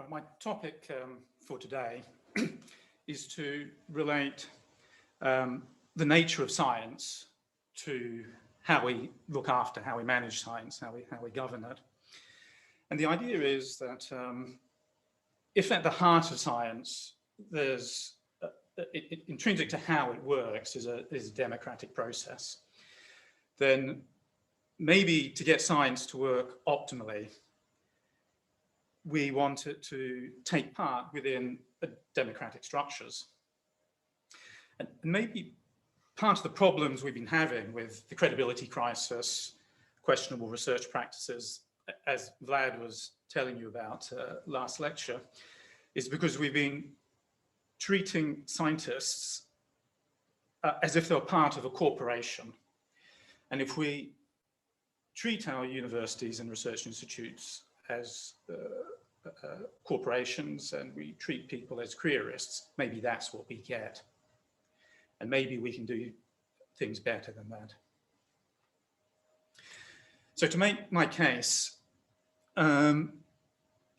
My topic for today is to relate the nature of science to how we look after, how we manage science, how we govern it. And the idea is that if at the heart of science, there's intrinsic to how it works is a democratic process, then maybe to get science to work optimally, we want it to take part within democratic structures. And maybe part of the problems we've been having with the credibility crisis, questionable research practices, as Vlad was telling you about last lecture, is because we've been treating scientists as if they're part of a corporation. And if we treat our universities and research institutes as corporations and we treat people as careerists, maybe that's what we get. And maybe we can do things better than that. So to make my case, I'm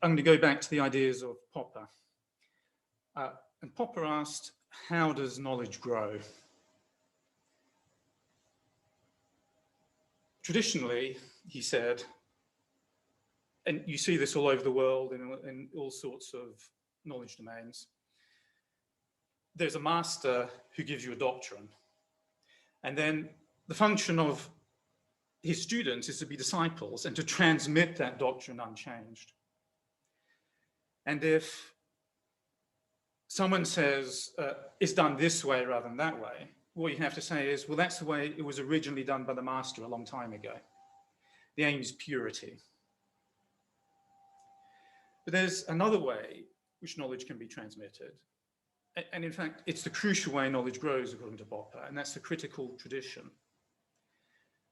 going to go back to the ideas of Popper. And Popper asked, how does knowledge grow? Traditionally, he said, and you see this all over the world in all sorts of knowledge domains, there's a master who gives you a doctrine. And then the function of his students is to be disciples and to transmit that doctrine unchanged. And if someone says it's done this way rather than that way, what you have to say is, well, that's the way it was originally done by the master a long time ago. The aim is purity. But there's another way which knowledge can be transmitted. And in fact, it's the crucial way knowledge grows, according to Popper, and that's the critical tradition.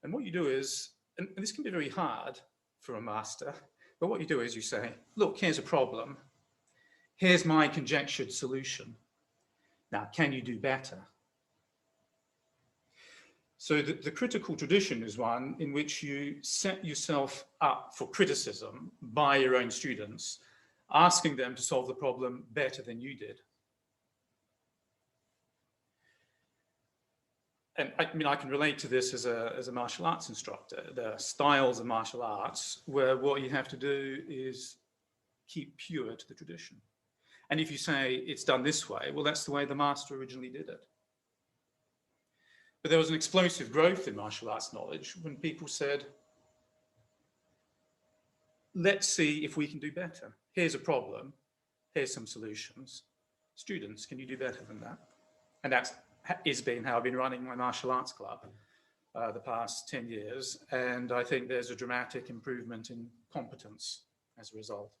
And what you do is, and this can be very hard for a master, but what you do is you say, look, here's a problem. Here's my conjectured solution. Now, can you do better? So the critical tradition is one in which you set yourself up for criticism by your own students, asking them to solve the problem better than you did. And I mean, I can relate to this as a martial arts instructor. There are styles of martial arts where what you have to do is keep pure to the tradition. And if you say it's done this way, well, that's the way the master originally did it. But there was an explosive growth in martial arts knowledge when people said, let's see if we can do better. Here's a problem. Here's some solutions. Students, can you do better than that? And that's been how I've been running my martial arts club the past 10 years. And I think there's a dramatic improvement in competence as a result.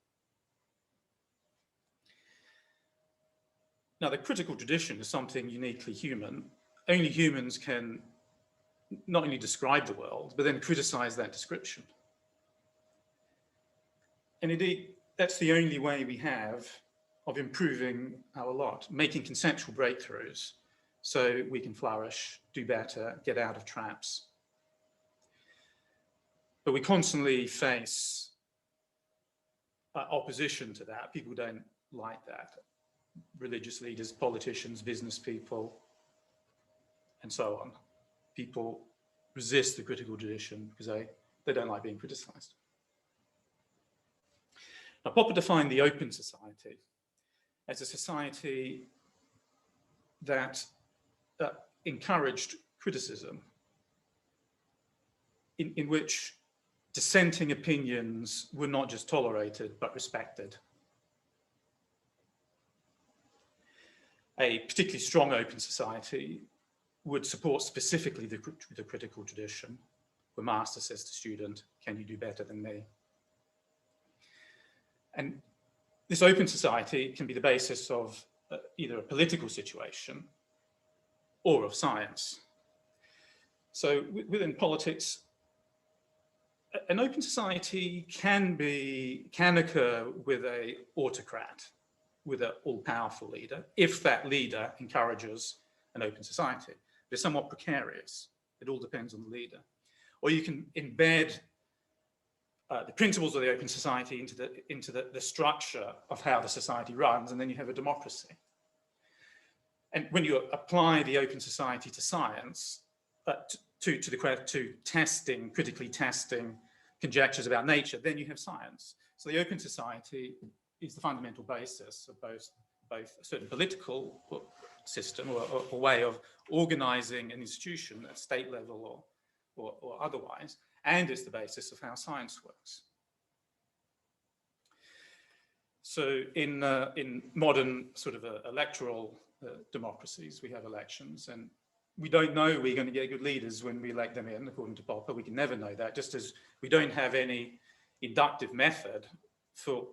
Now, the critical tradition is something uniquely human. Only humans can not only describe the world, but then criticize that description. And indeed, that's the only way we have of improving our lot, making conceptual breakthroughs so we can flourish, do better, get out of traps. But we constantly face opposition to that. People don't like that. Religious leaders, politicians, business people, and so on. People resist the critical tradition because they don't like being criticized. Now, Popper defined the open society as a society that encouraged criticism, in which dissenting opinions were not just tolerated, but respected. A particularly strong open society would support specifically the critical tradition, where master says to student, can you do better than me? And this open society can be the basis of either a political situation or of science. So within politics, an open society can occur with an autocrat, with an all-powerful leader, if that leader encourages an open society. But it's somewhat precarious. It all depends on the leader. Or you can embed the principles of the open society into the structure of how the society runs, and then you have a democracy. And when you apply the open society to science, to testing, critically testing conjectures about nature, then you have science. So the open society is the fundamental basis of both a certain political system or way of organizing an institution at state level or otherwise, and it's the basis of how science works. So in modern sort of electoral democracies, we have elections, and we don't know we're going to get good leaders when we elect them in, according to Popper. We can never know that, just as we don't have any inductive method for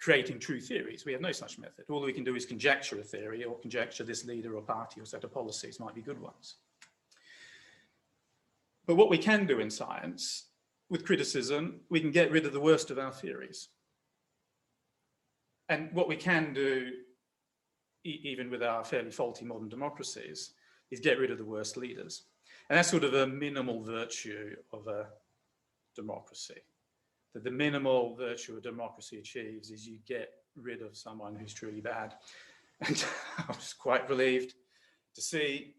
creating true theories. We have no such method. All we can do is conjecture a theory, or conjecture this leader or party or set of policies might be good ones. But what we can do in science, with criticism, we can get rid of the worst of our theories. And what we can do, even with our fairly faulty modern democracies, is get rid of the worst leaders. And that's sort of a minimal virtue of a democracy. That the minimal virtue a democracy achieves is you get rid of someone who's truly bad. And I was quite relieved to see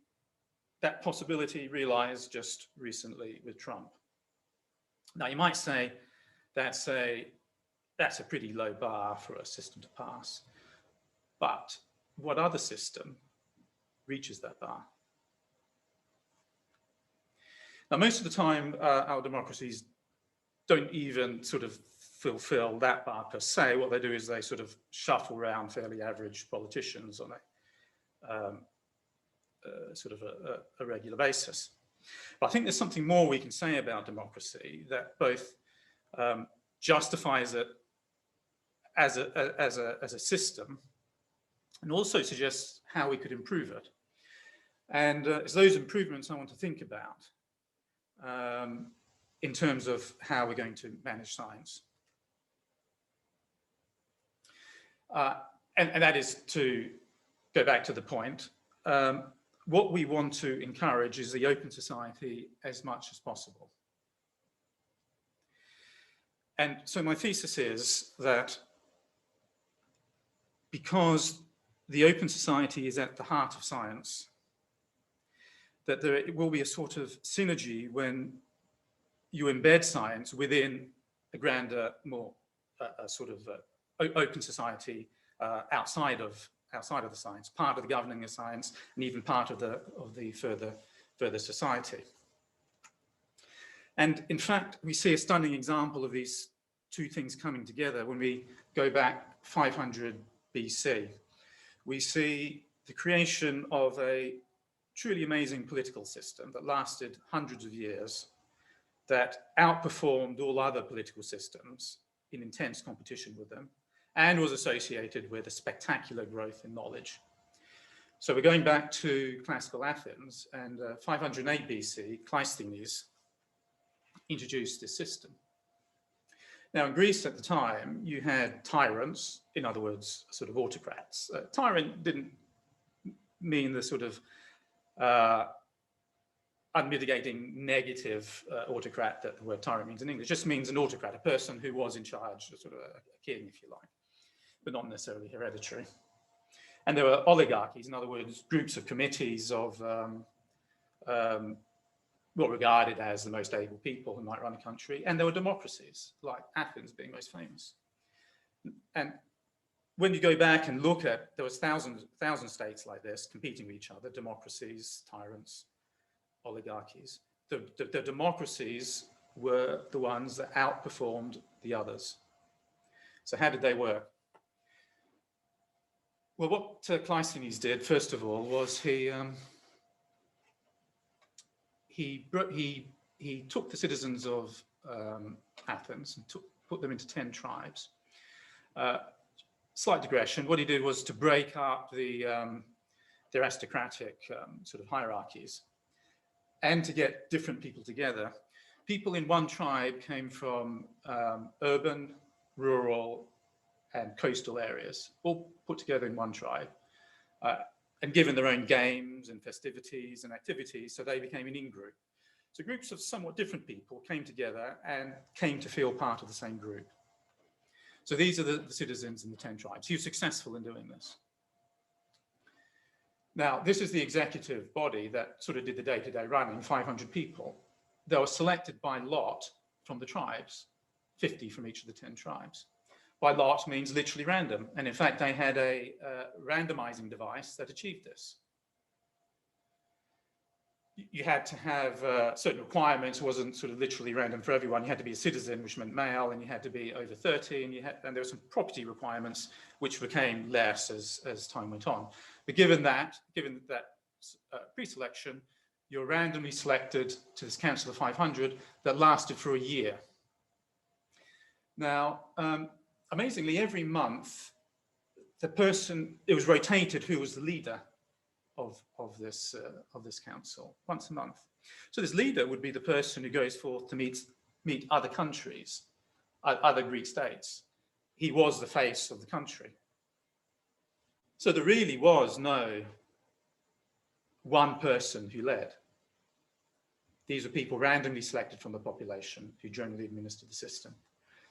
that possibility realized just recently with Trump. Now, you might say that's a pretty low bar for a system to pass. But what other system reaches that bar? Now, most of the time, our democracies don't even sort of fulfill that bar per se. What they do is they sort of shuffle around fairly average politicians on a sort of a regular basis. But I think there's something more we can say about democracy that both justifies it as a system and also suggests how we could improve it. And it's those improvements I want to think about in terms of how we're going to manage science. And that is to go back to the point. What we want to encourage is the open society as much as possible. And so my thesis is that because the open society is at the heart of science, that there will be a sort of synergy when you embed science within a grander, more sort of open society outside of the science, part of the governing of science, and even part of the further society. And in fact, we see a stunning example of these two things coming together when we go back 500 BC. We see the creation of a truly amazing political system that lasted hundreds of years, that outperformed all other political systems in intense competition with them, and was associated with a spectacular growth in knowledge. So we're going back to classical Athens, and 508 BC, Cleisthenes introduced this system. Now, in Greece at the time, you had tyrants, in other words, sort of autocrats. Tyrant didn't mean the sort of unmitigating negative autocrat that the word tyrant means in English. It just means an autocrat, a person who was in charge, sort of a king, if you like, but not necessarily hereditary. And there were oligarchies, in other words, groups of committees of what were regarded as the most able people who might run a country. And there were democracies, like Athens being most famous. And when you go back and look at, there was thousand states like this competing with each other, democracies, tyrants, oligarchies. The democracies were the ones that outperformed the others. So how did they work? Well, what Cleisthenes did, first of all, was he took the citizens of Athens and put them into 10 tribes. Slight digression. What he did was to break up their aristocratic sort of hierarchies and to get different people together. People in one tribe came from urban, rural, and coastal areas, all put together in one tribe, and given their own games and festivities and activities, so they became an in-group. So groups of somewhat different people came together and came to feel part of the same group. So these are the citizens in the 10 tribes. He was successful in doing this. Now, this is the executive body that sort of did the day-to-day running, 500 people. They were selected by lot from the tribes, 50 from each of the 10 tribes. By lot means literally random. And in fact, they had a randomizing device that achieved this. You had to have certain requirements. It wasn't sort of literally random for everyone. You had to be a citizen, which meant male, and you had to be over 30, and there were some property requirements which became less as time went on. But given that pre-selection, you're randomly selected to this council of 500 that lasted for a year. Now, amazingly, every month, it was rotated who was the leader of this council, once a month. So this leader would be the person who goes forth to meet other countries, other Greek states. He was the face of the country. So there really was no one person who led. These were people randomly selected from the population who generally administered the system.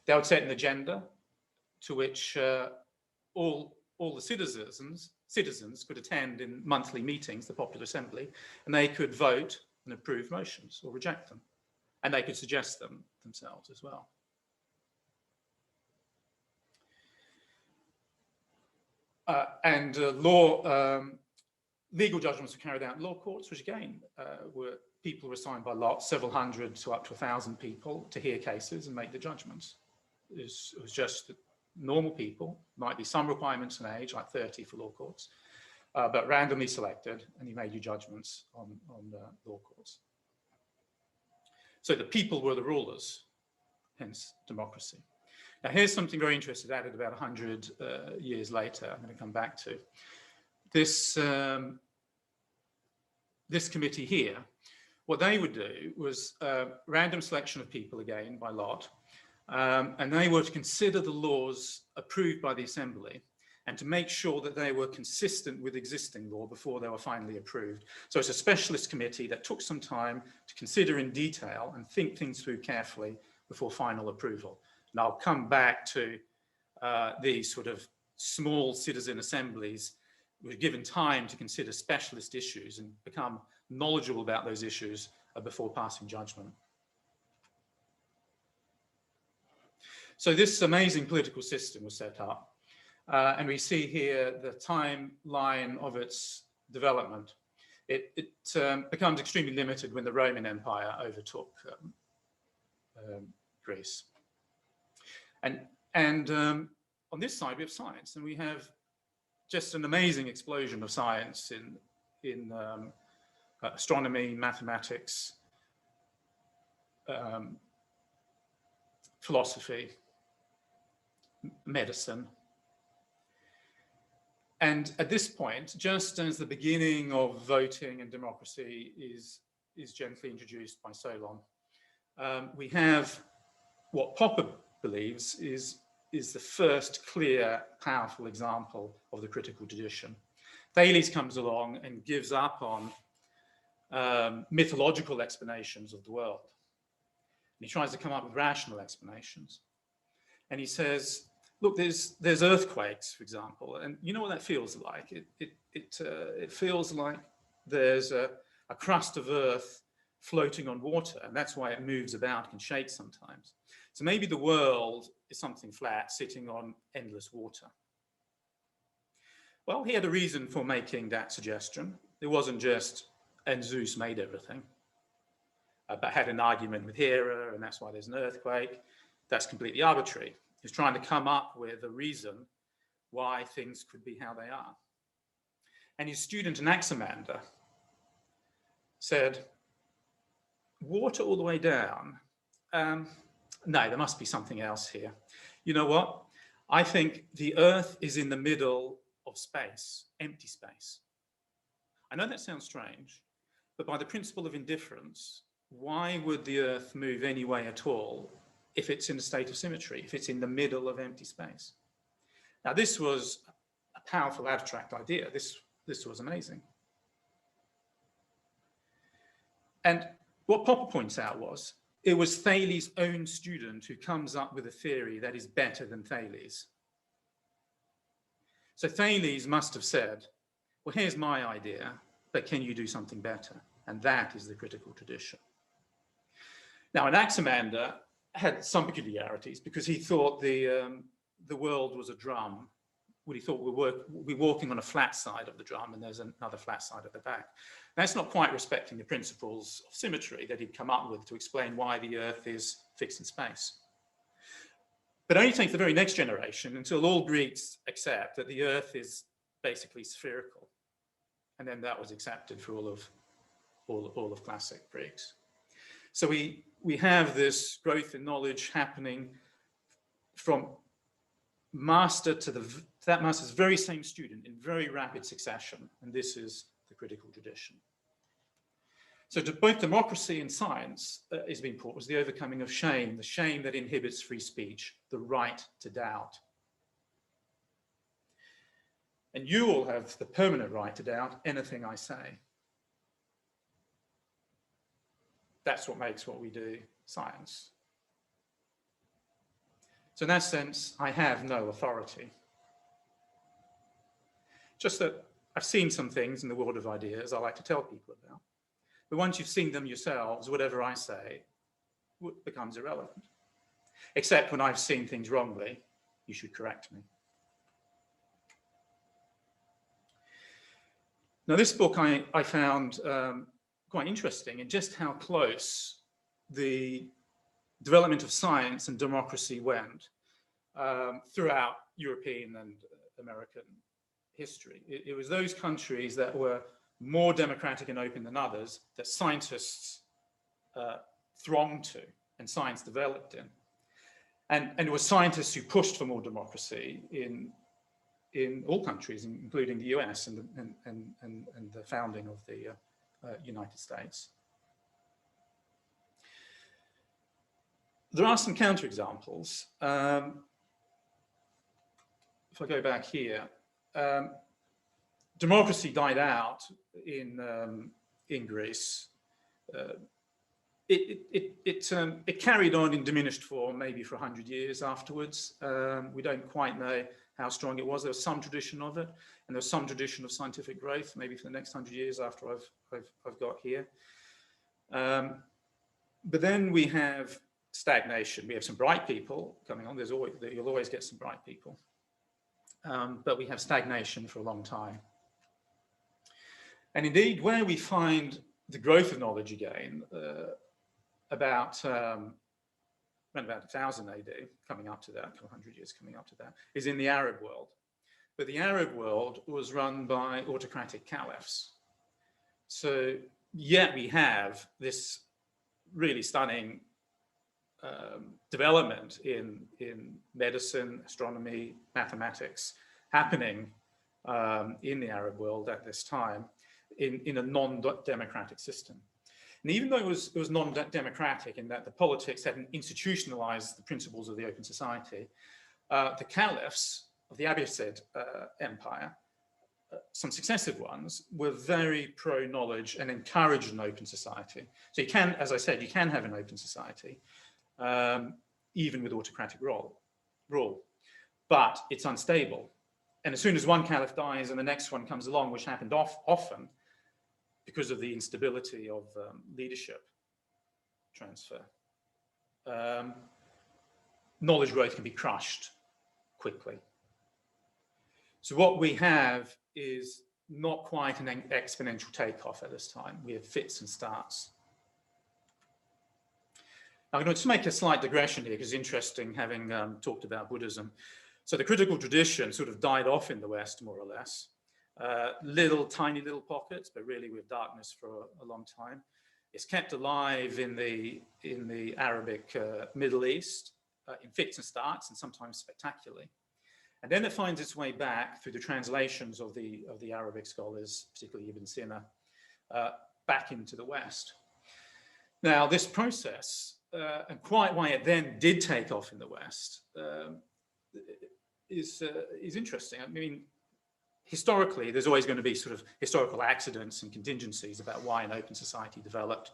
They would set an agenda to which all the citizens could attend in monthly meetings, the Popular Assembly, and they could vote and approve motions or reject them. And they could suggest them themselves as well. Legal judgments were carried out in law courts, which again, people were assigned by lot, several hundred to up to 1,000 people to hear cases and make the judgments. It was just normal people, might be some requirements in age, like 30 for law courts, but randomly selected, and he made you judgments on law courts. So the people were the rulers, hence democracy. Now here's something very interesting added about 100 years later, I'm going to come back to. This committee here, what they would do was random selection of people again by lot, and they were to consider the laws approved by the Assembly and to make sure that they were consistent with existing law before they were finally approved. So it's a specialist committee that took some time to consider in detail and think things through carefully before final approval. And I'll come back to these sort of small citizen assemblies were given time to consider specialist issues and become knowledgeable about those issues before passing judgment. So this amazing political system was set up, and we see here the timeline of its development. It becomes extremely limited when the Roman Empire overtook Greece. And on this side we have science, and we have just an amazing explosion of science in astronomy, mathematics, philosophy, medicine. And at this point, just as the beginning of voting and democracy is gently introduced by Solon, we have what Popper believes is the first clear, powerful example of the critical tradition. Thales comes along and gives up on mythological explanations of the world. And he tries to come up with rational explanations. And he says, look, there's earthquakes, for example, and you know what that feels like? It feels like there's a crust of earth floating on water, and that's why it moves about and shakes sometimes. So maybe the world is something flat sitting on endless water. Well, he had a reason for making that suggestion. It wasn't just, and Zeus made everything, but had an argument with Hera, and that's why there's an earthquake. That's completely arbitrary. He's trying to come up with a reason why things could be how they are. And his student Anaximander said, water all the way down? No, there must be something else here. You know what? I think the earth is in the middle of space, empty space. I know that sounds strange, but by the principle of indifference, why would the earth move any way at all if it's in a state of symmetry, if it's in the middle of empty space? Now, this was a powerful abstract idea. This was amazing. And What Popper points out was, it was Thales' own student who comes up with a theory that is better than Thales. So Thales must have said, well, here's my idea, but can you do something better? And that is the critical tradition. Now, Anaximander had some peculiarities because he thought the world was a drum. Well, he thought we're walking on a flat side of the drum and there's another flat side at the back. That's not quite respecting the principles of symmetry that he'd come up with to explain why the Earth is fixed in space. But only take the very next generation until all Greeks accept that the Earth is basically spherical. And then that was accepted for all of classic Greeks. So we have this growth in knowledge happening from master to that master's very same student in very rapid succession. And this is the critical tradition. So to both democracy and science is being taught was the overcoming of shame, the shame that inhibits free speech, the right to doubt. And you all have the permanent right to doubt anything I say. That's what makes what we do science. So in that sense, I have no authority. Just that I've seen some things in the world of ideas I like to tell people about. But once you've seen them yourselves, whatever I say becomes irrelevant. Except when I've seen things wrongly, you should correct me. Now, this book I found quite interesting in just how close the development of science and democracy went throughout European and American history. It was those countries that were more democratic and open than others that scientists thronged to and science developed in. And it was scientists who pushed for more democracy in all countries, including the US and the founding of the United States. There are some counterexamples. If I go back here, democracy died out in Greece. It carried on in diminished form, maybe for 100 years afterwards. We don't quite know how strong it was. There was some tradition of it, and there was some tradition of scientific growth, maybe for the next 100 years after I've got here. But then we have stagnation. We have some bright people coming on. You'll always get some bright people. But we have stagnation for a long time. And indeed, where we find the growth of knowledge again, about around about 1000 AD, coming up to that, a couple 100 years coming up to that, is in the Arab world. But the Arab world was run by autocratic caliphs. So yet we have this really stunning development in medicine, astronomy, mathematics happening in the Arab world at this time in a non-democratic system. And even though it was non-democratic in that the politics hadn't institutionalized the principles of the open society, the caliphs of the Abbasid Empire, some successive ones, were very pro-knowledge and encouraged an open society. So you can, as I said, you can have an open society, even with autocratic rule, but it's unstable. And as soon as one caliph dies and the next one comes along, which happened often, because of the instability of leadership transfer, knowledge growth can be crushed quickly. So what we have is not quite an exponential takeoff at this time. We have fits and starts. I'm going to just make a slight digression here because it's interesting having talked about Buddhism. So the critical tradition sort of died off in the West, more or less. Tiny little pockets, but really with darkness for a long time. It's kept alive in the Arabic Middle East in fits and starts, and sometimes spectacularly. And then it finds its way back through the translations of the Arabic scholars, particularly Ibn Sina, back into the West. Now, this process, and quite why it then did take off in the West, is interesting. I mean, historically, there's always going to be sort of historical accidents and contingencies about why an open society developed,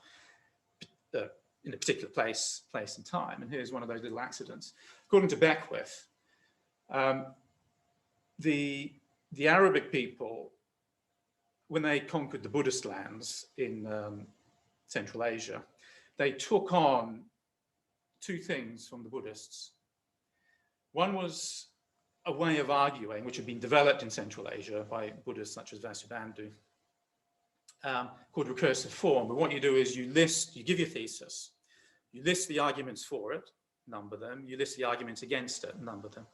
in a particular place and time. And here's one of those little accidents. According to Beckwith, the Arabic people, when they conquered the Buddhist lands in Central Asia, they took on two things from the Buddhists. One was a way of arguing, which had been developed in Central Asia by Buddhists such as Vasubandhu, called recursive form. But what you do is you give your thesis, you list the arguments for it, number them, you list the arguments against it, number them.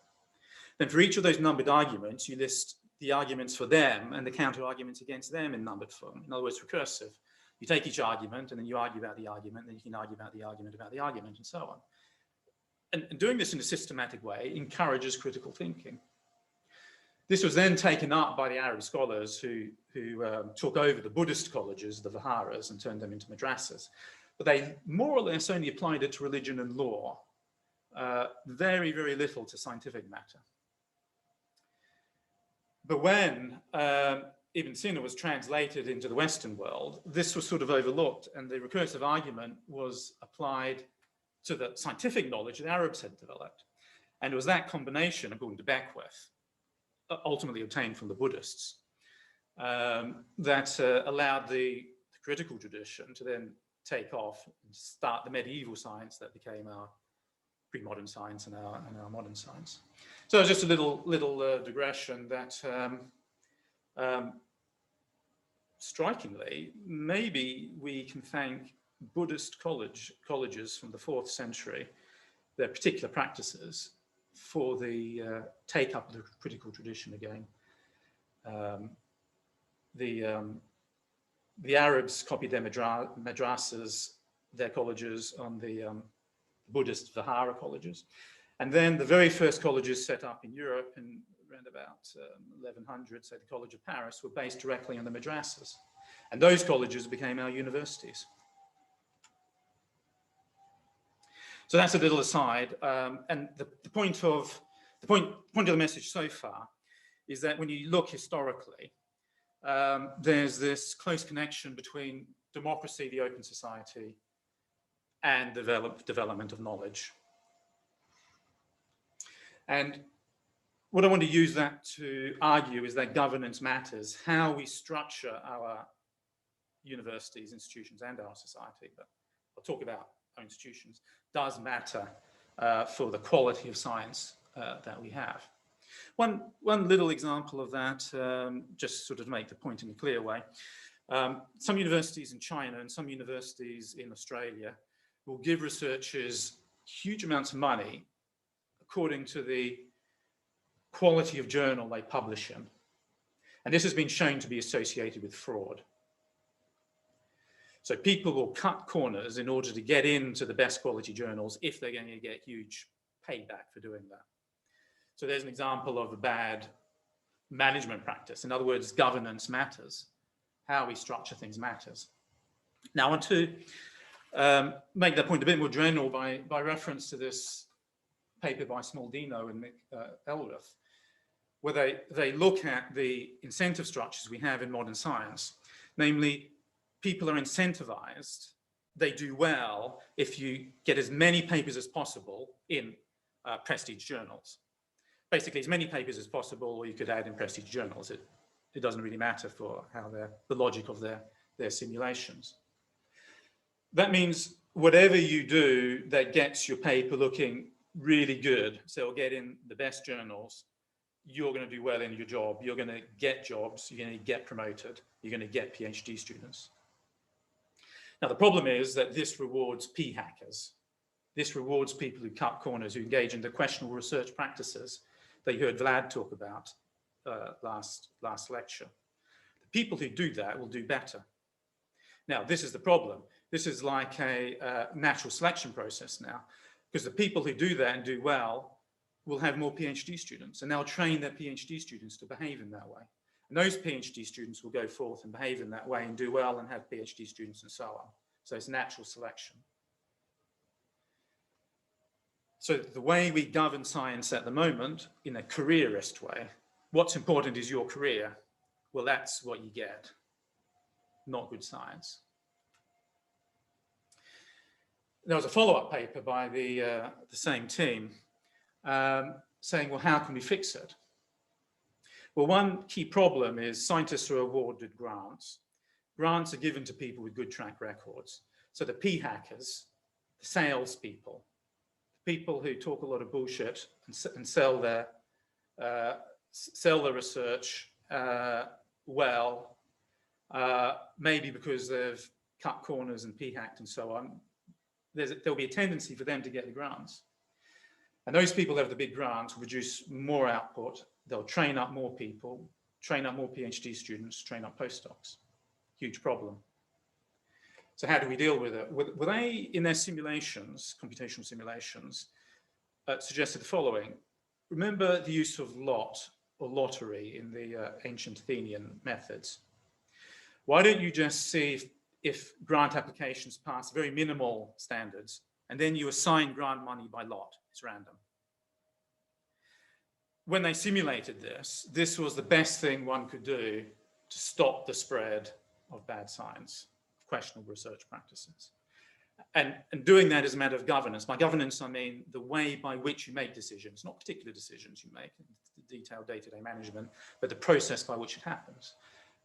Then for each of those numbered arguments, you list the arguments for them and the counter arguments against them in numbered form. In other words, recursive. You take each argument and then you argue about the argument, then you can argue about the argument, and so on. And doing this in a systematic way encourages critical thinking. This was then taken up by the Arab scholars who took over the Buddhist colleges, the Viharas, and turned them into madrasas. But they more or less only applied it to religion and law, very, very little to scientific matter. But when Ibn Sina was translated into the Western world, this was sort of overlooked, and the recursive argument was applied to the scientific knowledge that Arabs had developed. And it was that combination, according to Beckwith, ultimately obtained from the Buddhists, that allowed the critical tradition to then take off and start the medieval science that became our pre-modern science and our modern science. So just a little digression that strikingly, maybe we can thank Buddhist colleges from the 4th century, their particular practices, for the take-up of the critical tradition again. The Arabs copied their madrasas, their colleges, on the Buddhist Vihara colleges. And then the very first colleges set up in Europe in around about 1100, say the College of Paris, were based directly on the madrasas. And those colleges became our universities. So that's a little aside. And the point of the message so far is that when you look historically, there's this close connection between democracy, the open society, and development of knowledge. And what I want to use that to argue is that governance matters, how we structure our universities, institutions, and our society. But I'll talk about our institutions, does matter for the quality of science that we have. One little example of that, just sort of make the point in a clear way. Some universities in China and some universities in Australia will give researchers huge amounts of money according to the quality of journal they publish in. And this has been shown to be associated with fraud. So people will cut corners in order to get into the best quality journals if they're going to get huge payback for doing that. So there's an example of a bad management practice. In other words, governance matters. How we structure things matters. Now I want to make that point a bit more general by reference to this paper by Smaldino and Elrath, where they look at the incentive structures we have in modern science. Namely, people are incentivized, they do well if you get as many papers as possible in prestige journals. Basically, as many papers as possible, or you could add in prestige journals. It doesn't really matter for how the logic of their simulations. That means whatever you do that gets your paper looking really good, so it'll get in the best journals, you're going to do well in your job, you're going to get jobs, you're going to get promoted, you're going to get PhD students. Now, the problem is that this rewards p-hackers. This rewards people who cut corners, who engage in the questionable research practices that you heard Vlad talk about last lecture. The people who do that will do better. Now, this is the problem. This is like a natural selection process now, because the people who do that and do well will have more PhD students, and they'll train their PhD students to behave in that way. And those PhD students will go forth and behave in that way and do well and have PhD students and so on. So it's natural selection. So the way we govern science at the moment, in a careerist way, what's important is your career. Well, that's what you get, not good science. there was a follow-up paper by the same team saying, well, how can we fix it? Well, one key problem is scientists are awarded grants. Grants are given to people with good track records. So the p-hackers, the salespeople, the people who talk a lot of bullshit and sell their research well, maybe because they've cut corners and p-hacked and so on, there'll be a tendency for them to get the grants. And those people who have the big grants will produce more output. They'll train up more people, train up more PhD students, train up postdocs. Huge problem. So how do we deal with it? Well, they, in their simulations, computational simulations, suggested the following. Remember the use of lot or lottery in the ancient Athenian methods. Why don't you just see if grant applications pass very minimal standards, and then you assign grant money by lot, it's random. When they simulated this, this was the best thing one could do to stop the spread of bad science, of questionable research practices. And doing that is a matter of governance. By governance, I mean the way by which you make decisions, not particular decisions you make, detailed day-to-day management, but the process by which it happens.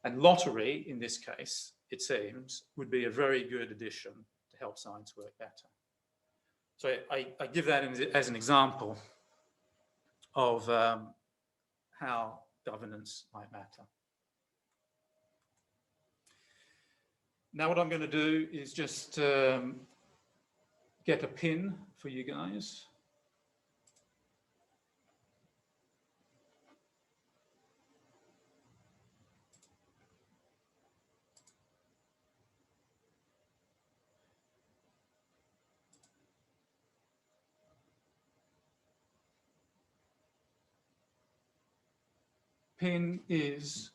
And lottery, in this case, it seems, would be a very good addition to help science work better. So I give that as an example of how governance might matter. Now what I'm going to do is just get a pin for you guys. Pin is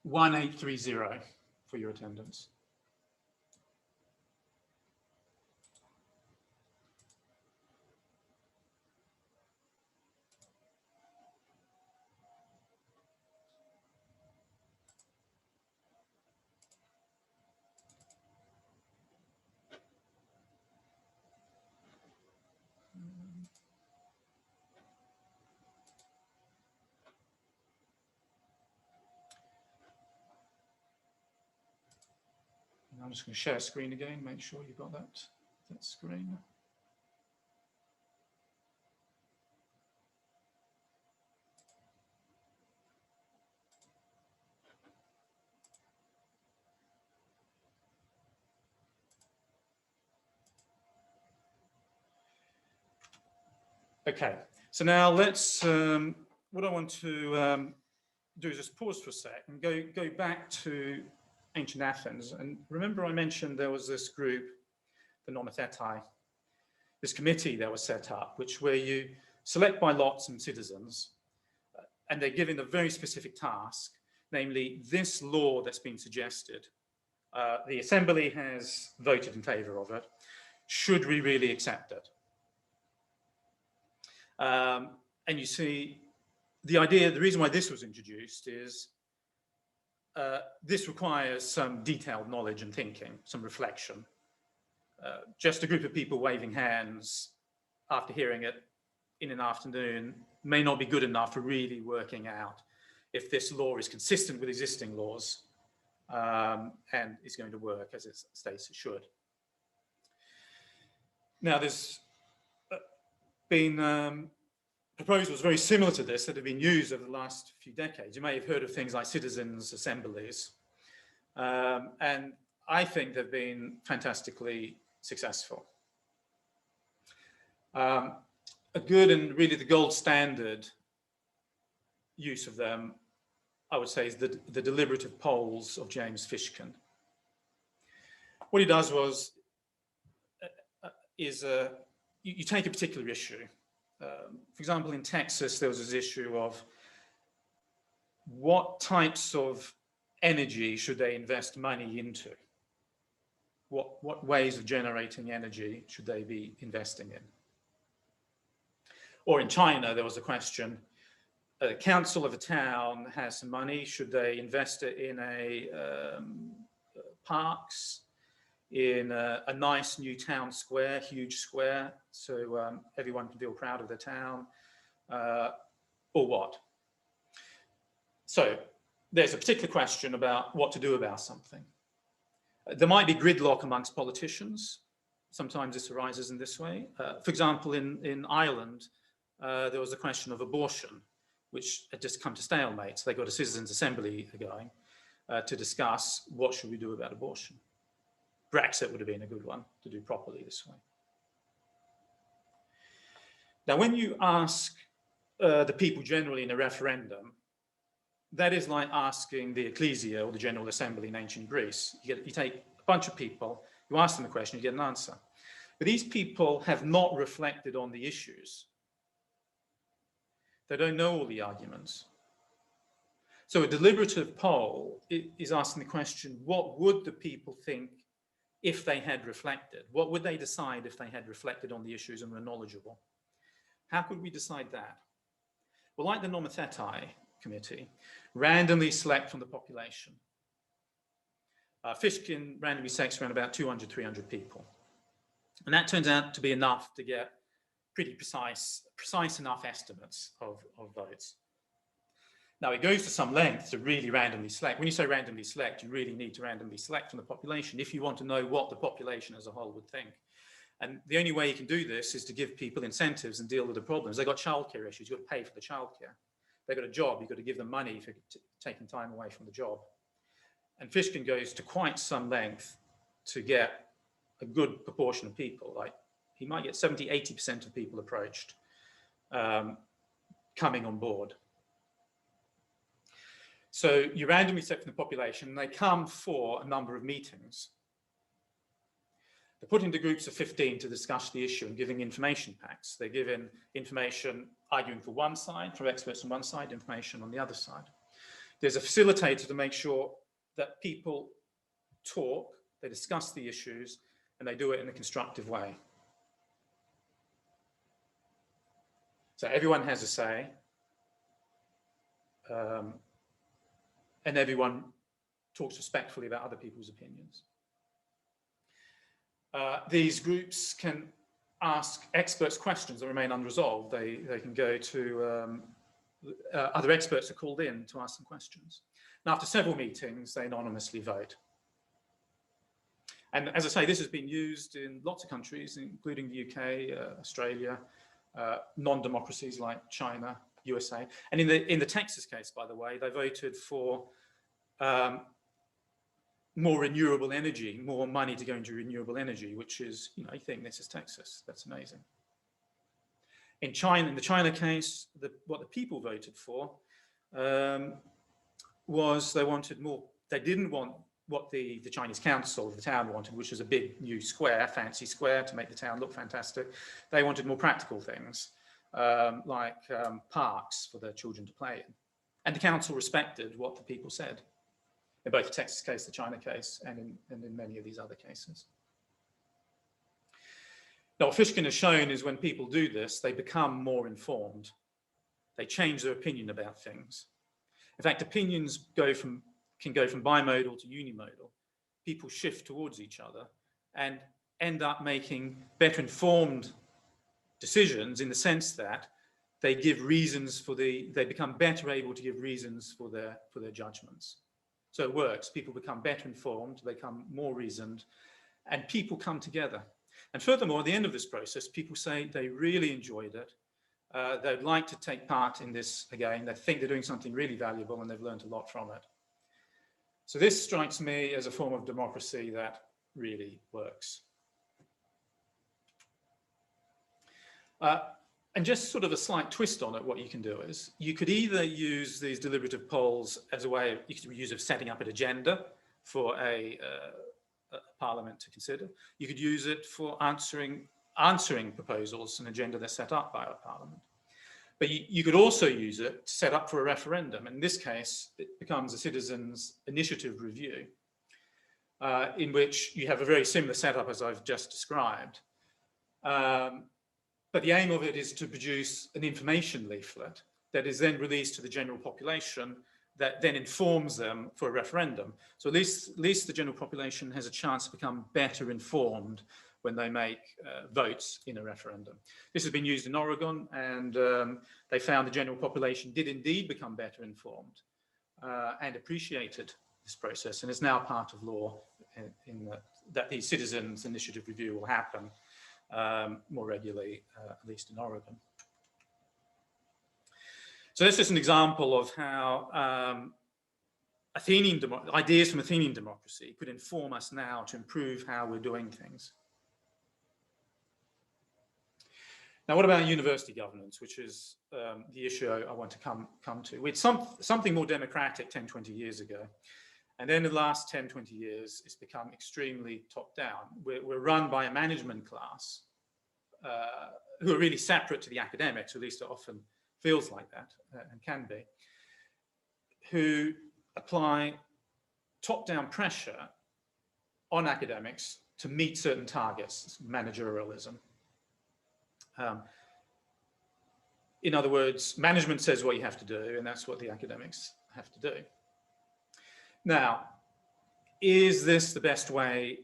1830 for your attendance. I'm just going to share screen again, make sure you've got that screen. Okay, so now let's, what I want to do is just pause for a sec and go back to ancient Athens. And remember I mentioned there was this group, the Nomothetai, this committee that was set up, where you select by lot some citizens, and they're given a very specific task, namely this law that's been suggested. The assembly has voted in favor of it. Should we really accept it? And you see, the reason why this was introduced is this requires some detailed knowledge and thinking, some reflection. Just a group of people waving hands after hearing it in an afternoon may not be good enough for really working out if this law is consistent with existing laws and is going to work as it states it should. Now, there's been proposals very similar to this that have been used over the last few decades. You may have heard of things like citizens' assemblies. And I think they've been fantastically successful. A good and really the gold standard use of them, I would say, is the deliberative polls of James Fishkin. What he does is you take a particular issue. For example, in Texas, there was this issue of what types of energy should they invest money into? What ways of generating energy should they be investing in? Or in China, there was a question, a council of a town has some money, should they invest it in parks, in a nice new town square, huge square, so everyone can feel proud of the town, or what? So there's a particular question about what to do about something. There might be gridlock amongst politicians. Sometimes this arises in this way. For example, in Ireland, there was a question of abortion, which had just come to stalemate. So they got a citizens' assembly going to discuss what should we do about abortion. Brexit would have been a good one to do properly this way. Now, when you ask the people generally in a referendum, that is like asking the ecclesia or the General Assembly in ancient Greece. You take a bunch of people, you ask them a question, you get an answer. But these people have not reflected on the issues. They don't know all the arguments. So a deliberative poll is asking the question, what would the people think if they had reflected? What would they decide if they had reflected on the issues and were knowledgeable? How could we decide that? Well, like the Nomotheti committee, randomly select from the population. Fishkin randomly selects around about 200, 300 people. And that turns out to be enough to get pretty precise enough estimates of votes. Now, it goes to some length to really randomly select. When you say randomly select, you really need to randomly select from the population if you want to know what the population as a whole would think. And the only way you can do this is to give people incentives and deal with the problems. They've got childcare issues, you've got to pay for the childcare. They've got a job, you've got to give them money for taking time away from the job. And Fishkin goes to quite some length to get a good proportion of people. Like, he might get 70, 80% of people approached coming on board. So you randomly select from the population, and they come for a number of meetings. They're put into groups of 15 to discuss the issue and giving information packs. They're given information arguing for one side, from experts on one side, information on the other side. There's a facilitator to make sure that people talk, they discuss the issues, and they do it in a constructive way. So everyone has a say, and everyone talks respectfully about other people's opinions. These groups can ask experts questions that remain unresolved. They can go to other experts are called in to ask them questions. And after several meetings, they anonymously vote. And as I say, this has been used in lots of countries, including the UK, Australia, non-democracies like China, USA. And in the Texas case, by the way, they voted for more renewable energy, more money to go into renewable energy, which is, you know, I think this is Texas. That's amazing. In China, in the China case, what the people voted for was they wanted more. They didn't want what the Chinese council of the town wanted, which was a big new square, fancy square to make the town look fantastic. They wanted more practical things, like parks for their children to play in. And the council respected what the people said, in both the Texas case, the China case, and in many of these other cases. Now, what Fishkin has shown is when people do this, they become more informed. They change their opinion about things. In fact, opinions can go from bimodal to unimodal. People shift towards each other and end up making better informed decisions in the sense that they give reasons they become better able to give reasons for their judgments. So it works. People become better informed, they become more reasoned, and people come together. And furthermore, at the end of this process, people say they really enjoyed it. They'd like to take part in this again. They think they're doing something really valuable and they've learned a lot from it. So this strikes me as a form of democracy that really works. And just sort of a slight twist on it, what you can do is you could either use these deliberative polls as a way of setting up an agenda for a parliament to consider. You could use it for answering proposals, an agenda that's set up by a parliament. But you could also use it to set up for a referendum. In this case, it becomes a citizens' initiative review, in which you have a very similar setup as I've just described. But the aim of it is to produce an information leaflet that is then released to the general population that then informs them for a referendum. So at least the general population has a chance to become better informed when they make votes in a referendum. This has been used in Oregon, and they found the general population did indeed become better informed and appreciated this process, and is now part of law in that the citizens' initiative review will happen more regularly, at least in Oregon. So that's just an example of how ideas from Athenian democracy could inform us now to improve how we're doing things. Now, what about university governance, which is the issue I want to come to? It's something more democratic 10, 20 years ago. And then in the last 10, 20 years, it's become extremely top-down. We're run by a management class who are really separate to the academics, or at least it often feels like that, and can be, who apply top-down pressure on academics to meet certain targets, managerialism. In other words, management says what you have to do, and that's what the academics have to do. Now, is this the best way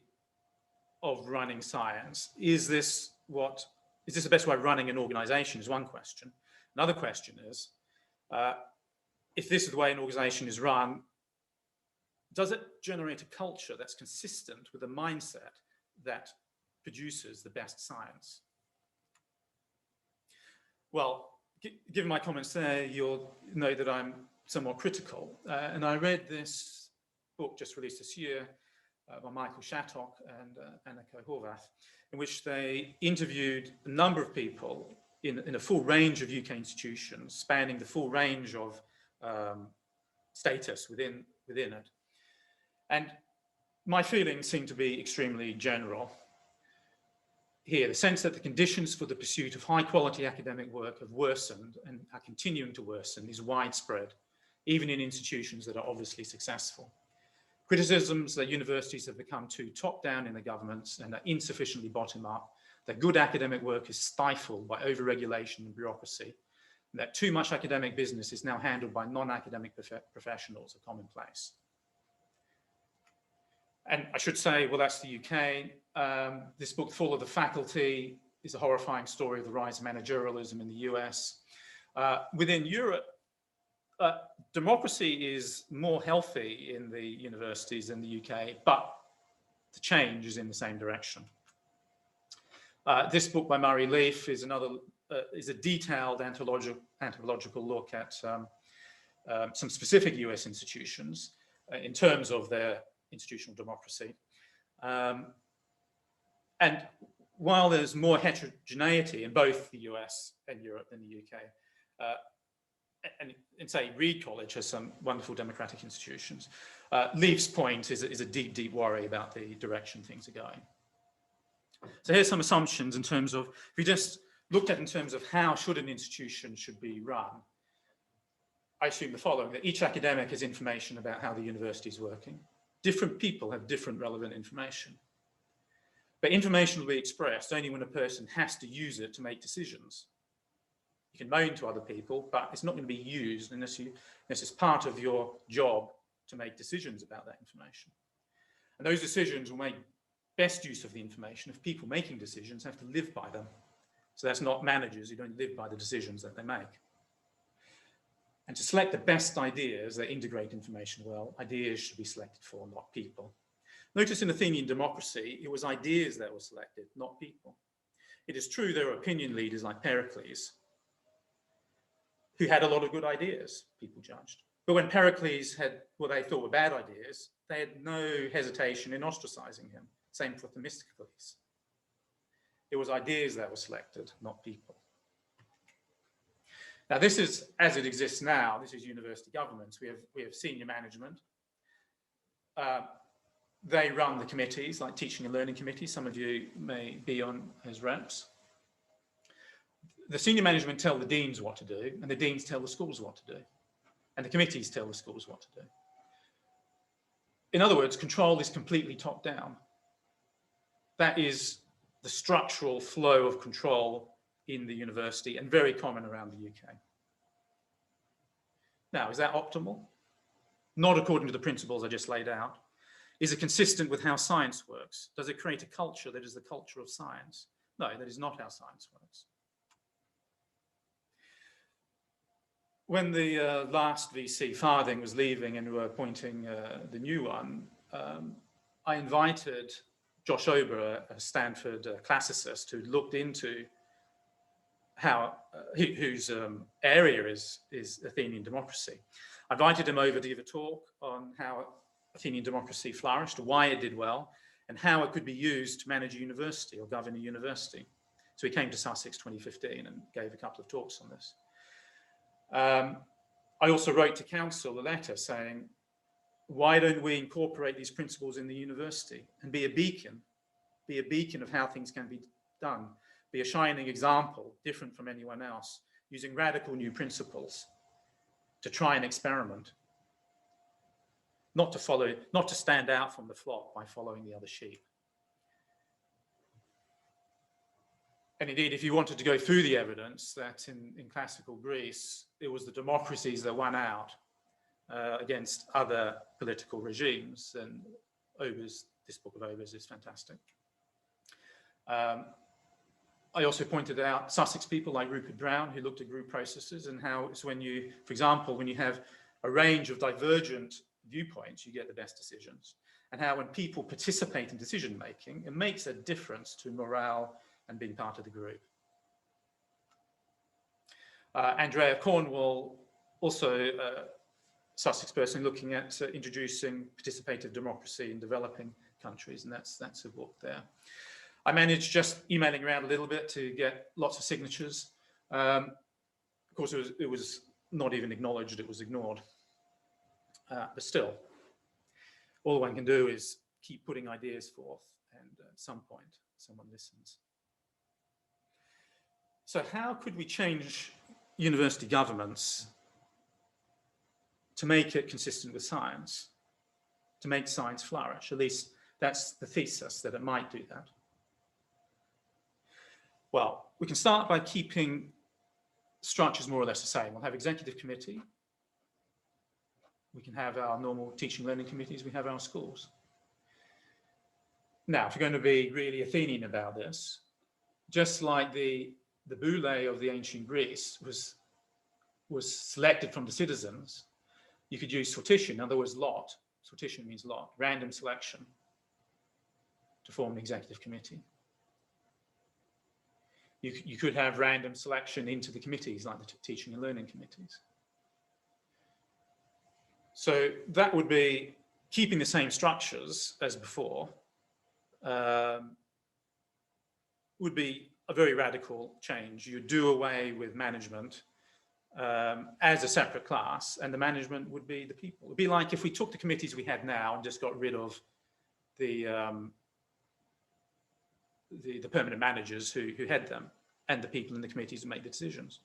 of running science? Is this the best way of running an organization is one question. Another question is, if this is the way an organization is run, does it generate a culture that's consistent with a mindset that produces the best science? Well, given my comments there, you'll know that I'm somewhat critical. And I read this book just released this year by Michael Shattock and Anneke Horvath, in which they interviewed a number of people in a full range of UK institutions, spanning the full range of status within it. And my feelings seem to be extremely general here. The sense that the conditions for the pursuit of high quality academic work have worsened and are continuing to worsen is widespread, even in institutions that are obviously successful. Criticisms that universities have become too top-down in the governments and are insufficiently bottom-up, that good academic work is stifled by over-regulation and bureaucracy, and that too much academic business is now handled by non-academic professionals are commonplace. And I should say, well, that's the UK. This book, Fall of the Faculty, is a horrifying story of the rise of managerialism in the US. Within Europe, democracy is more healthy in the universities than the UK, but the change is in the same direction. This book by Murray Leaf is a detailed anthropological look at some specific US institutions in terms of their institutional democracy. And while there's more heterogeneity in both the US and Europe than the UK, and say Reed College has some wonderful democratic institutions, Leaf's point is a deep, deep worry about the direction things are going. So here's some assumptions in terms of, if we just looked at in terms of how should an institution should be run, I assume the following: that each academic has information about how the university is working. Different people have different relevant information. But information will be expressed only when a person has to use it to make decisions. You can moan to other people, but it's not going to be used unless it's part of your job to make decisions about that information. And those decisions will make best use of the information if people making decisions have to live by them. So that's not managers who don't live by the decisions that they make. And to select the best ideas that integrate information well, ideas should be selected for, not people. Notice in Athenian democracy, it was ideas that were selected, not people. It is true there are opinion leaders like Pericles, who had a lot of good ideas, people judged. But when Pericles had what they thought were bad ideas, they had no hesitation in ostracizing him. Same for Themistocles. It was ideas that were selected, not people. Now, this is, as it exists now, this is university governments. We have senior management. They run the committees, like teaching and learning committees. Some of you may be on as reps. The senior management tell the deans what to do, and the deans tell the schools what to do, and the committees tell the schools what to do. In other words, control is completely top-down. That is the structural flow of control in the university and very common around the UK. Now, is that optimal? not according to the principles I just laid out? Is it consistent with how science works? Does it create a culture that is the culture of science? No, that is not how science works. When the last VC, Farthing, was leaving and we were appointing the new one, I invited Josh Ober, a Stanford classicist who looked into how, whose area is Athenian democracy. I invited him over to give a talk on how Athenian democracy flourished, why it did well, and how it could be used to manage a university or govern a university. So he came to Sussex 2015 and gave a couple of talks on this. I also wrote to council a letter saying, why don't we incorporate these principles in the university and be a beacon of how things can be done, be a shining example, different from anyone else, using radical new principles to try and experiment, not to stand out from the flock by following the other sheep. And indeed, if you wanted to go through the evidence that in classical Greece, it was the democracies that won out against other political regimes, then this book of Ober's is fantastic. I also pointed out Sussex people like Rupert Brown, who looked at group processes and how it's when you, for example, when you have a range of divergent viewpoints, you get the best decisions. And how when people participate in decision-making, it makes a difference to morale and being part of the group. Andrea Cornwall, also a Sussex person, looking at introducing participative democracy in developing countries, and that's a book there. I managed just emailing around a little bit to get lots of signatures. Of course, it was not even acknowledged, it was ignored. But still, all one can do is keep putting ideas forth, and at some point, someone listens. So how could we change university governments to make it consistent with science, to make science flourish? At least that's the thesis, that it might do that. Well, we can start by keeping structures more or less the same. We'll have executive committee. We can have our normal teaching learning committees. We have our schools. Now, if you're going to be really Athenian about this, just like the Boule of the ancient Greece was selected from the citizens, you could use sortition. In other words, lot. Sortition means lot, random selection, to form an executive committee. You could have random selection into the committees, like the teaching and learning committees. So that would be keeping the same structures as before, would be a very radical change. You do away with management as a separate class, and the management would be the people. It would be like if we took the committees we had now and just got rid of the permanent managers who head them, and the people in the committees who make the decisions.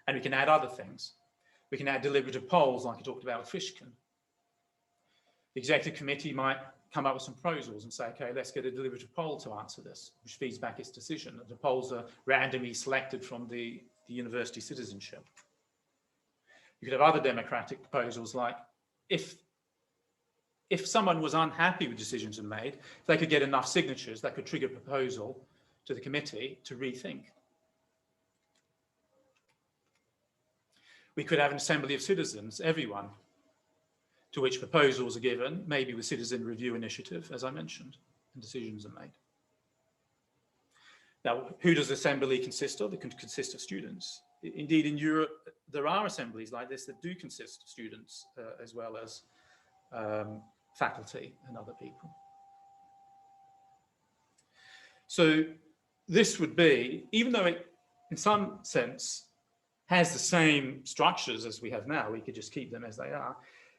And we can add other things. We can add deliberative polls like I talked about with Fishkin. The executive committee might come up with some proposals and say, okay, let's get a deliberative poll to answer this, which feeds back its decision. The polls are randomly selected from the university citizenship. You could have other democratic proposals like if someone was unhappy with decisions and made, if they could get enough signatures, that could trigger a proposal to the committee to rethink. We could have an assembly of citizens, everyone, to which proposals are given, maybe with citizen review initiative, as I mentioned, and decisions are made. Now, who does assembly consist of? It can consist of students. Indeed, in Europe, there are assemblies like this that do consist of students as well as faculty and other people. So this would be, even though it, in some sense, has the same structures as we have now, we could just keep them as they are,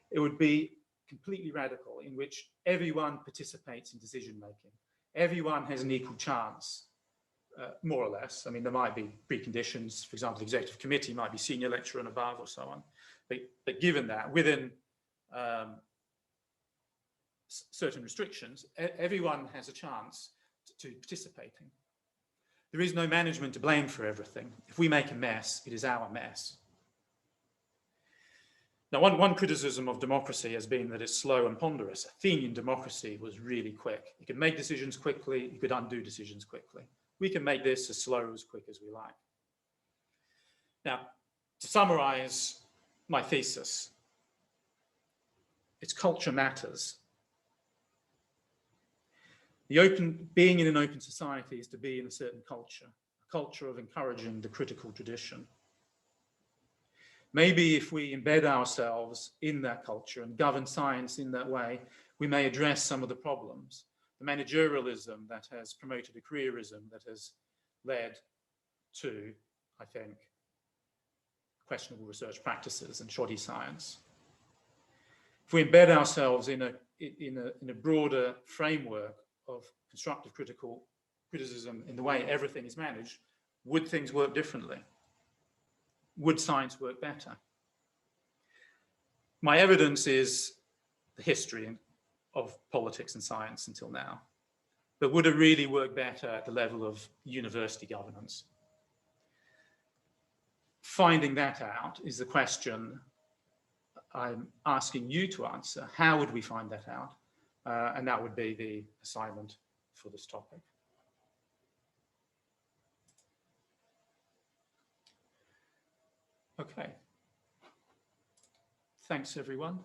it would be completely radical, in which everyone participates in decision-making. Everyone has an equal chance, more or less. I mean, there might be preconditions. For example, the executive committee might be senior lecturer and above or so on. But given that, within certain restrictions, everyone has a chance to participating. There is no management to blame for everything. If we make a mess, it is our mess. Now, one criticism of democracy has been that it's slow and ponderous. Athenian democracy was really quick. You could make decisions quickly, you could undo decisions quickly. We can make this as slow or as quick as we like. Now, to summarize my thesis, it's culture matters. Being in an open society is to be in a certain culture, a culture of encouraging the critical tradition. Maybe if we embed ourselves in that culture and govern science in that way, we may address some of the problems. The managerialism that has promoted a careerism that has led to, I think, questionable research practices and shoddy science. If we embed ourselves in a broader framework of constructive criticism in the way everything is managed, would things work differently? Would science work better? My evidence is the history of politics and science until now. But would it really work better at the level of university governance? Finding that out is the question I'm asking you to answer. How would we find that out? And that would be the assignment for this topic. Okay. Thanks, everyone.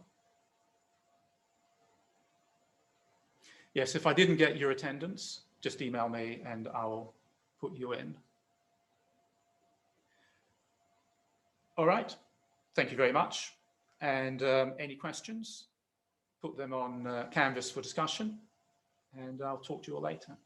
Yes, if I didn't get your attendance, just email me and I'll put you in. All right. Thank you very much. And any questions, put them on Canvas for discussion, and I'll talk to you all later.